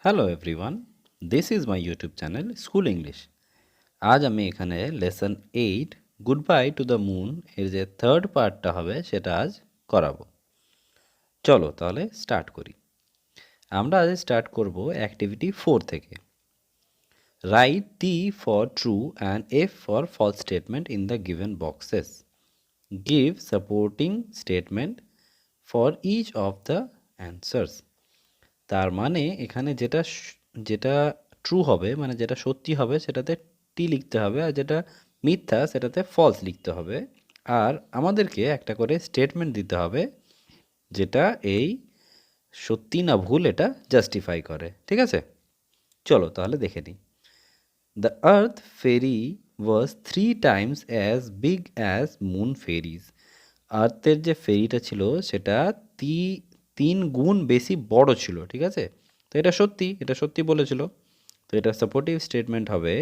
Hello everyone, this is my YouTube channel school English. আজ আমি এখানে lesson 8 good bye to the moon এর যে থার্ড পার্টটা হবে সেটা আজ করাবো। চলো তাহলে স্টার্ট করি। আমরা আজ স্টার্ট করব অ্যাক্টিভিটি 4 থেকে। Write T for true and F for false statement in the given boxes. Give supporting statement for each of the answers. তার মানে এখানে যেটা ট্রু হবে, মানে যেটা সত্যি হবে সেটাতে টি লিখতে হবে, আর যেটা মিথ্যা সেটাতে ফলস লিখতে হবে। আর আমাদেরকে একটা করে স্টেটমেন্ট দিতে হবে যেটা এই সত্যি না ভুল এটা জাস্টিফাই করে। ঠিক আছে, চলো তাহলে দেখে নিই। The earth fairy was 3 times as big as moon fairies. আর্থের যে ফেরিটা ছিল সেটা 3 গুণ বেশি বড় ছিল। ঠিক আছে, তো এটা সত্যি বলেছিল। তো এটা সাপোর্টিভ স্টেটমেন্ট হবে,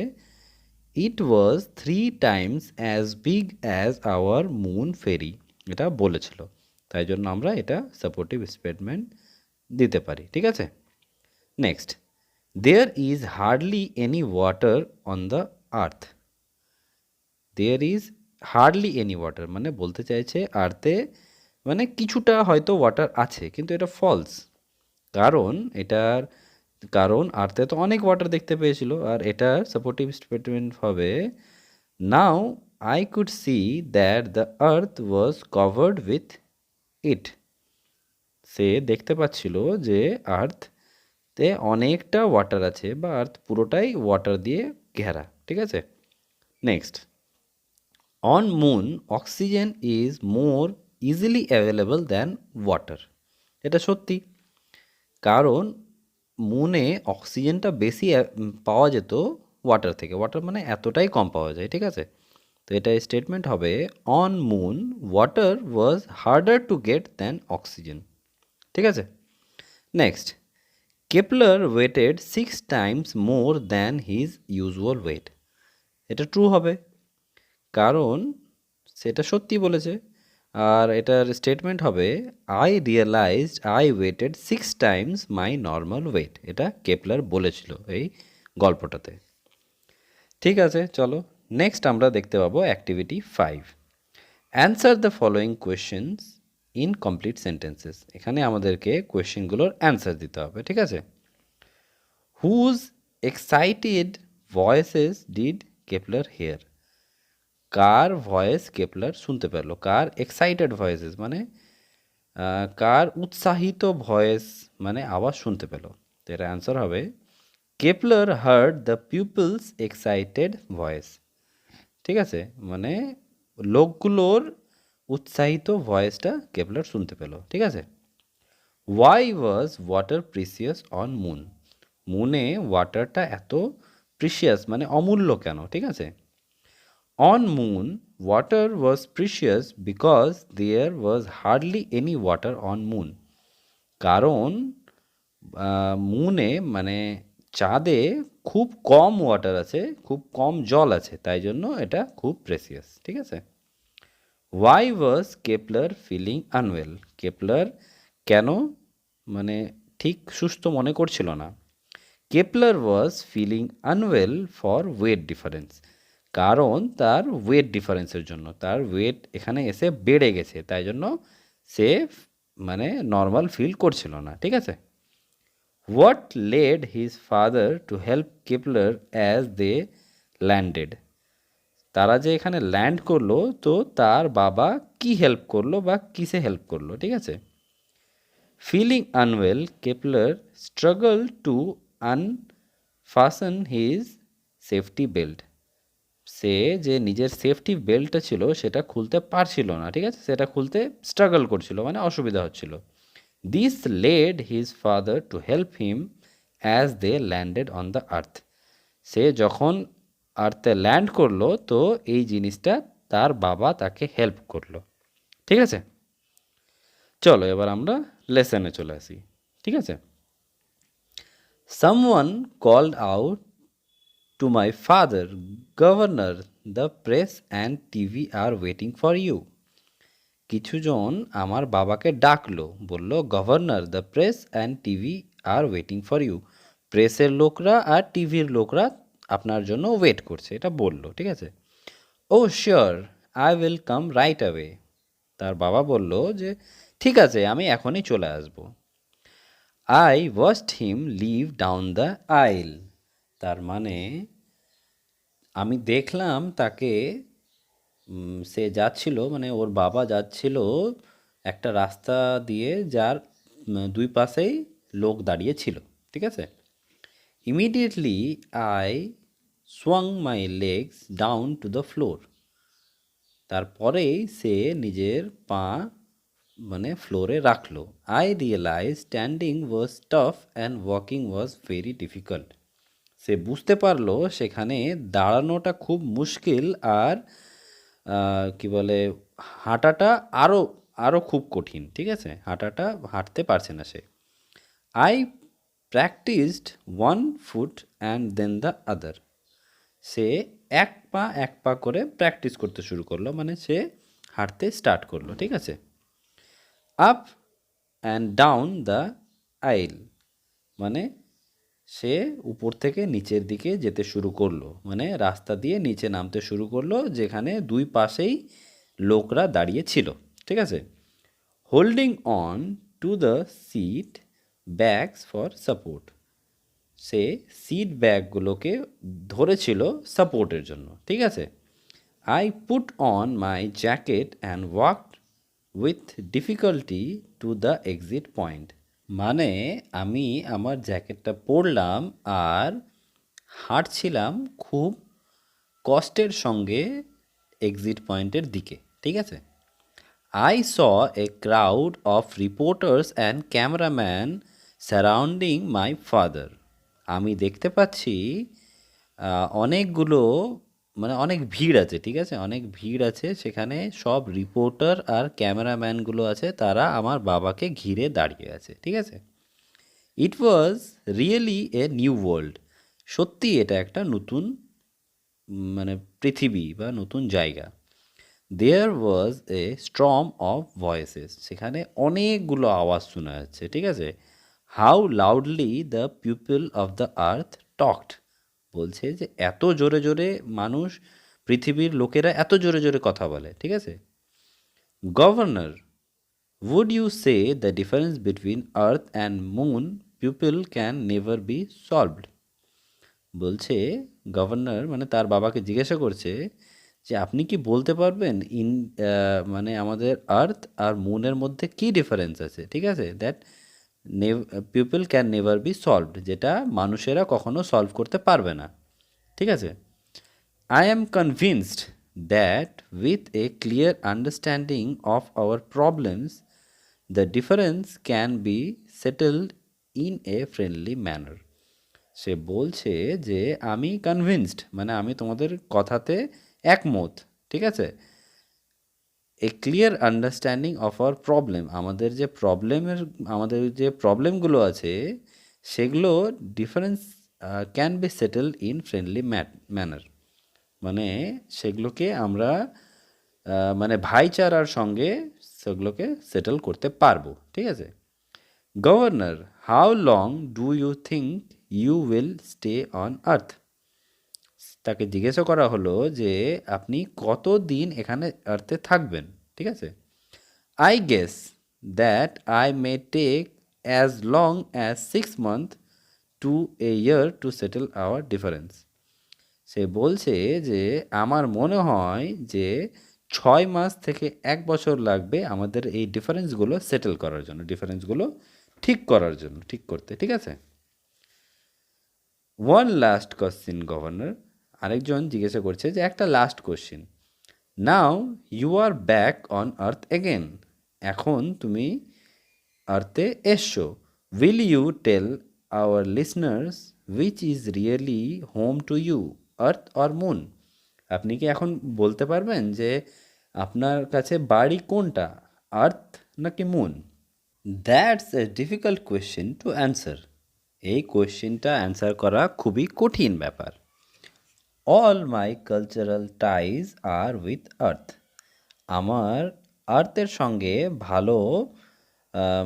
it was 3 times as big as our moon fairy. এটা বলেছিল, তাই জন্য আমরা এটা সাপোর্টিভ স্টেটমেন্ট দিতে পারি। ঠিক আছে, next, there is hardly any water on the earth. There is hardly any water মানে বলতে চাইছে আর্থে মানে কিছুটা হয়তো ওয়াটার আছে, কিন্তু এটা ফলস। কারণ এটার কারণ আর্থে তো অনেক ওয়াটার দেখতে পেয়েছিল। আর এটার সাপোর্টিভ স্টেটমেন্ট হবে, now I could see that the earth was covered with it. সে দেখতে পাচ্ছিল যে আর্থতে অনেকটা ওয়াটার আছে, বা আর্থ পুরোটাই ওয়াটার দিয়ে ঘেরা। ঠিক আছে, next, on moon oxygen is more easily available than water. এটা সত্যি, কারণ মুনে অক্সিজেনটা বেশি পাওয়া যেত ওয়াটার থেকে। ওয়াটার মানে এতটাই কম পাওয়া যায়। ঠিক আছে, তো এটা স্টেটমেন্ট হবে, on moon water was harder to get than oxygen. ঠিক আছে, next, Kepler weighted 6 times more than his usual weight. এটা ট্রু হবে, কারণ সেটা সত্যি বলেছে। আর এটার স্টেটমেন্ট হবে, I realised I weighted 6 times my normal weight. এটা কেপলার বলেছিল এই গল্পটাতে। ঠিক আছে, চলো নেক্সট আমরা দেখতে পাবো activity 5, answer the following questions in complete sentences. এখানে আমাদেরকে কোয়েশ্চেনগুলোর অ্যান্সার দিতে হবে। ঠিক আছে, whose excited voices did Kepler hear. কার ভয়েস কেপলার শুনতে পেল? কার এক্সাইটেড ভয়েসেস মানে কার উৎসাহিত ভয়েস মানে আওয়াজ শুনতে পেল? তো এর অ্যান্সার হবে, Kepler heard the people's excited voice. ঠিক আছে, মানে লোকগুলোর উৎসাহিত ভয়েসটা কেপলার শুনতে পেল। ঠিক আছে, why was water precious on moon. মুনে ওয়াটারটা এত প্রিসিয়াস মানে অমূল্য কেন? ঠিক আছে, on moon, water was precious because there was hardly any water on moon. কারণ মুনে মানে চাঁদে খুব কম ওয়াটার আছে, খুব কম জল আছে, তাই জন্য এটা খুব প্রেসিয়াস। ঠিক আছে, why was Kepler feeling unwell. Kepler কেন মানে ঠিক সুস্থ মনে করছিল না? Kepler was feeling unwell for weight difference. কারণ তার ওয়েট ডিফারেন্সের জন্য, তার ওয়েট এখানে এসে বেড়ে গেছে, তাই জন্য সে মানে নর্মাল ফিল করছিল না। ঠিক আছে, what led his father to help Kepler as they landed. তারা যে এখানে ল্যান্ড করলো, তো তার বাবা কি হেল্প করলো বা কিসে হেল্প করলো? ঠিক আছে, feeling unwell Kepler struggle to unfasten his safety belt. সে যে নিজের সেফটি বেল্টটা ছিল সেটা খুলতে পারছিল না। ঠিক আছে, সেটা খুলতে স্ট্রাগল করছিল মানে অসুবিধা হচ্ছিল। This led his father to help him as they landed on the earth. সে যখন আর্থে ল্যান্ড করলো, তো এই জিনিসটা তার বাবা তাকে হেল্প করলো। ঠিক আছে, চলো এবার আমরা লেসনে চলে আসি। ঠিক আছে, someone called out to my father, governor, the press and TV are waiting for you. কিছুজন আমার বাবাকে ডাকলো, বলল, governor, the press and TV are waiting for you. প্রেসের লোকরা আর টিভির লোকরা আপনার জন্য ওয়েট করছে, এটা বলল, ঠিক আছে। Oh sure, I will come right away. তার বাবা বলল যে ঠিক আছে, আমি এখনই চলে আসব। I watched him leave down the aisle. তার মানে আমি দেখলাম তাকে, সে যাচ্ছিল, মানে ওর বাবা যাচ্ছিল একটা রাস্তা দিয়ে, যার দুই পাশেই লোক দাঁড়িয়ে ছিল, ঠিক আছে। Immediately I swung my legs down to the floor. তারপরেই সে নিজের পা মানে ফ্লোরে রাখলো। I realise standing was tough and walking was very difficult. সে বুঝতে পারলো সেখানে দাঁড়ানোটা খুব মুশকিল, আর কি বলে, হাঁটাটা আরও আরও খুব কঠিন, ঠিক আছে, হাঁটতে পারছে না সে। I practised one foot and then the other. সে এক পা করে প্র্যাকটিস করতে শুরু করলো, মানে সে হাঁটতে স্টার্ট করলো, ঠিক আছে। আপ অ্যান্ড ডাউন দ্য আইল, মানে সে উপর থেকে নিচের দিকে যেতে শুরু করলো, মানে রাস্তা দিয়ে নিচে নামতে শুরু করলো, যেখানে দুই পাশেই লোকরা দাঁড়িয়ে ছিল, ঠিক আছে। Holding on to the seat bags for support. সে সিট ব্যাগগুলোকে ধরেছিল সাপোর্টের জন্য, ঠিক আছে। I put on my jacket and walked with difficulty to the exit point. মানে আমি আমার জ্যাকেটটা পরলাম আর হাঁটছিলাম খুব কষ্টের সঙ্গে এক্সিট পয়েন্টের দিকে, ঠিক আছে। I saw a crowd of reporters and cameramen surrounding my father. আমি দেখতে পাচ্ছি অনেকগুলো, মানে অনেক ভিড় আছে, ঠিক আছে, অনেক ভিড় আছে সেখানে, সব রিপোর্টার আর ক্যামেরাম্যানগুলো আছে, তারা আমার বাবাকে ঘিরে দাঁড়িয়ে আছে, ঠিক আছে। It was really a new world. সত্যি এটা একটা নতুন মানে পৃথিবী বা নতুন জায়গা। There was a storm of voices, সেখানে অনেকগুলো আওয়াজ শোনা যাচ্ছে, ঠিক আছে। How loudly the people of the earth talked. বলছে যে এত জোরে জোরে মানুষ, পৃথিবীর লোকেরা এত জোরে জোরে কথা বলে, ঠিক আছে। Governor, would you say the difference between earth and moon people can never be solved? বলছে গভর্নর, মানে তার বাবাকে জিজ্ঞাসা করছে যে আপনি কি বলতে পারবেন মানে আমাদের আর্থ আর মুনের মধ্যে কি ডিফারেন্স আছে, ঠিক আছে, that people can never be solved, যেটা মানুষেরা কখনো সলভ করতে পারবে না, ঠিক আছে। I am convinced that with a clear understanding of our problems the difference can be settled in a friendly manner. সে বলছে যে আমি কনভিন্সড, মানে আমি তোমাদের কথাতে একমত, ঠিক আছে। A clear understanding of our problem, আমাদের যে প্রবলেমগুলো আছে সেগুলো difference can be settled in friendly manner, মানে সেগুলোকে আমরা মানে ভাইচারার সঙ্গে সেগুলোকে সেটেল করতে পারবো, ঠিক আছে। Governor, how long do you think you will stay on earth? তাকে জিজ্ঞাসা করা হলো যে আপনি কতদিন এখানে আর্থে থাকবেন, ঠিক আছে। I guess that I may take as long as 6 months to a year to settle our difference. সে বলছে যে আমার মনে হয় যে 6 মাস থেকে 1 বছর লাগবে আমাদের এই ডিফারেন্সগুলো সেটেল করার জন্য, ডিফারেন্সগুলো ঠিক করার জন্য, ঠিক করতে, ঠিক আছে। ওয়ান লাস্ট কোশ্চিন গভর্নর, আরেকজন জিজ্ঞাসা করছে যে একটা last question. Now you are back on earth again, এখন তুমি আর্থে এসছো। Will you tell our listeners which is really home to you, earth or moon? আপনি কি এখন বলতে পারবেন যে আপনার কাছে বাড়ি কোনটা, আর্থ নাকি moon? That's a difficult question to answer. এই কোয়েশ্চেনটা অ্যান্সার করা খুবই কঠিন ব্যাপার। All my cultural ties are with earth. আমার আর্থের সঙ্গে ভালো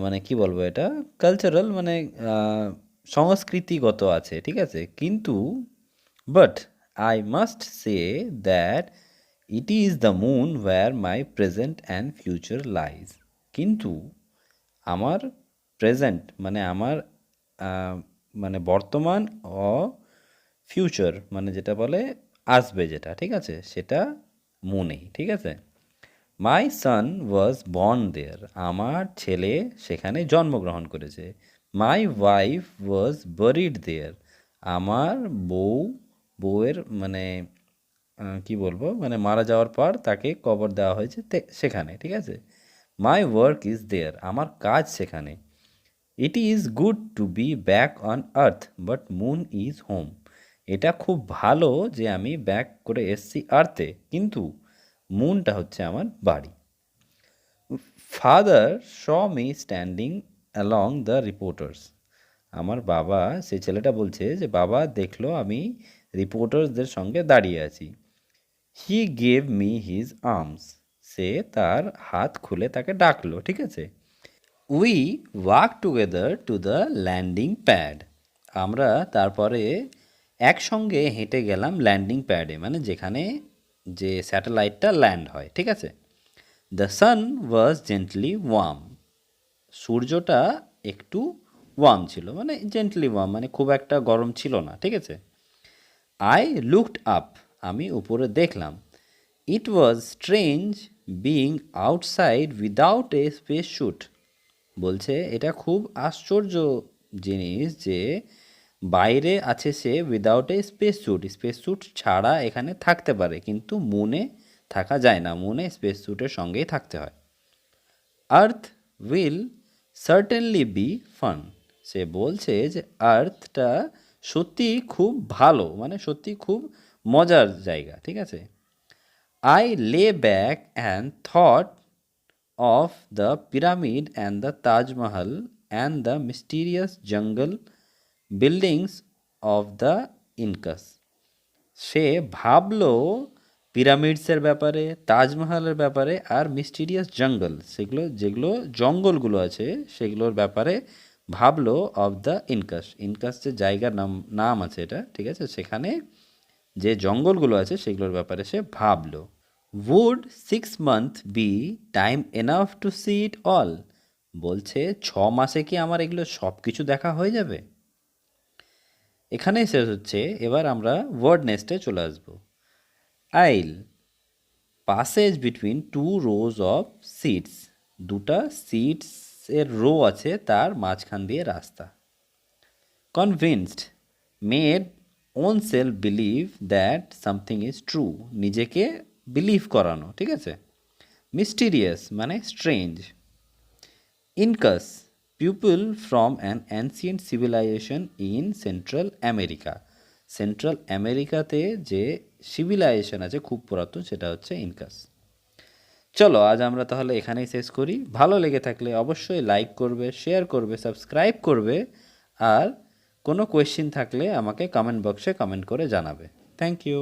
মানে কি বলবো, এটা কালচারাল, মানে সংস্কৃতিগত আছে, ঠিক আছে, কিন্তু but I must say that it is the moon where my present and future lies. কিন্তু আমার প্রেজেন্ট মানে আমার আহ, মানে বর্তমান ও ফিউচার মানে যেটা বলে আসবে যেটা, ঠিক আছে, সেটা মুনেই, ঠিক আছে। মাই সান ওয়াজ বর্ন দেয়ার, আমার ছেলে সেখানে জন্মগ্রহণ করেছে। মাই ওয়াইফ ওয়াজ বারিড দেয়ার, আমার বউয়ের মানে কি বলবো মানে মারা যাওয়ার পর তাকে কবর দেওয়া হয়েছে সেখানে, ঠিক আছে। মাই ওয়ার্ক ইজ দেয়ার, আমার কাজ সেখানে। It is good to be back on earth but moon is home, এটা খুব ভালো যে আমি ব্যাক করে এসছি আর্থে, কিন্তু মুনটা হচ্ছে আমার বাড়ি। Father saw me standing along the reporters, আমার বাবা, সেই ছেলেটা বলছে যে বাবা দেখলো আমি রিপোর্টার্সদের সঙ্গে দাঁড়িয়ে আছি। He gave me his arms, সে তার হাত খুলে তাকে ডাকলো, ঠিক আছে। We walk together to the landing pad, আমরা তারপরে একসঙ্গে হেঁটে গেলাম ল্যান্ডিং প্যাডে, মানে যেখানে যে স্যাটেলাইটটা ল্যান্ড হয়, ঠিক আছে। The sun was gently warm, সূর্যটা একটু ওয়ার্ম ছিল, মানে জেন্টলি ওয়ার্ম মানে খুব একটা গরম ছিল না, ঠিক আছে। আই লুকড আপ, আমি উপরে দেখলাম। It was strange being outside without a space suit, বলছে এটা খুব আশ্চর্য জিনিস যে বাইরে আছে সে without a space suit, space suit ছাড়া এখানে থাকতে পারে, কিন্তু মুনে থাকা যায় না, মুনে স্পেস স্যুটের সঙ্গেই থাকতে হয়। আর্থ উইল সার্টেনলি বি ফান, সে বলছে যে আর্থটা সত্যি খুব ভালো, মানে সত্যি খুব মজার জায়গা, ঠিক আছে। আই লে back and thought of the pyramid and the Taj Mahal and the mysterious jungle buildings of the Incas, সে ভাবলো পিরামিডসের ব্যাপারে, তাজমহলের ব্যাপারে, আর মিস্টিরিয়াস জঙ্গল, সেগুলো যেগুলো জঙ্গলগুলো আছে সেগুলোর ব্যাপারে ভাবলো। অফ দ্য ইনকাস, ইনকাস যে জায়গার নাম আছে এটা, ঠিক আছে, সেখানে যে জঙ্গলগুলো আছে সেগুলোর ব্যাপারে সে ভাবলো। Would 6 months be time enough to see it all, বলছে 6 মাসে কি আমার এগুলো সব কিছু দেখা হয়ে যাবে। এখানেই শেষ হচ্ছে, এবার আমরা ওয়ার্ড নেস্টে চলে আসবো। Aisle, passage between two rows of seats, দুটা সিটস এর রো আছে তার মাঝখান দিয়ে রাস্তা। Convinced, made own self believe that something is true, নিজেকে বিলিভ করানো, ঠিক আছে। মিস্টিরিয়াস মানে strange. Incas, people from an ancient civilisation in central America, central আমেরিকাতে যে সিভিলাইজেশন আছে খুব পুরাতন, সেটা হচ্ছে ইনকাস। চলো আজ আমরা তাহলে এখানেই শেষ করি। ভালো লেগে থাকলে অবশ্যই লাইক করবে, শেয়ার করবে, সাবস্ক্রাইব করবে, আর কোনো কোয়েশ্চেন থাকলে আমাকে কমেন্ট বক্সে কমেন্ট করে জানাবে। Thank you.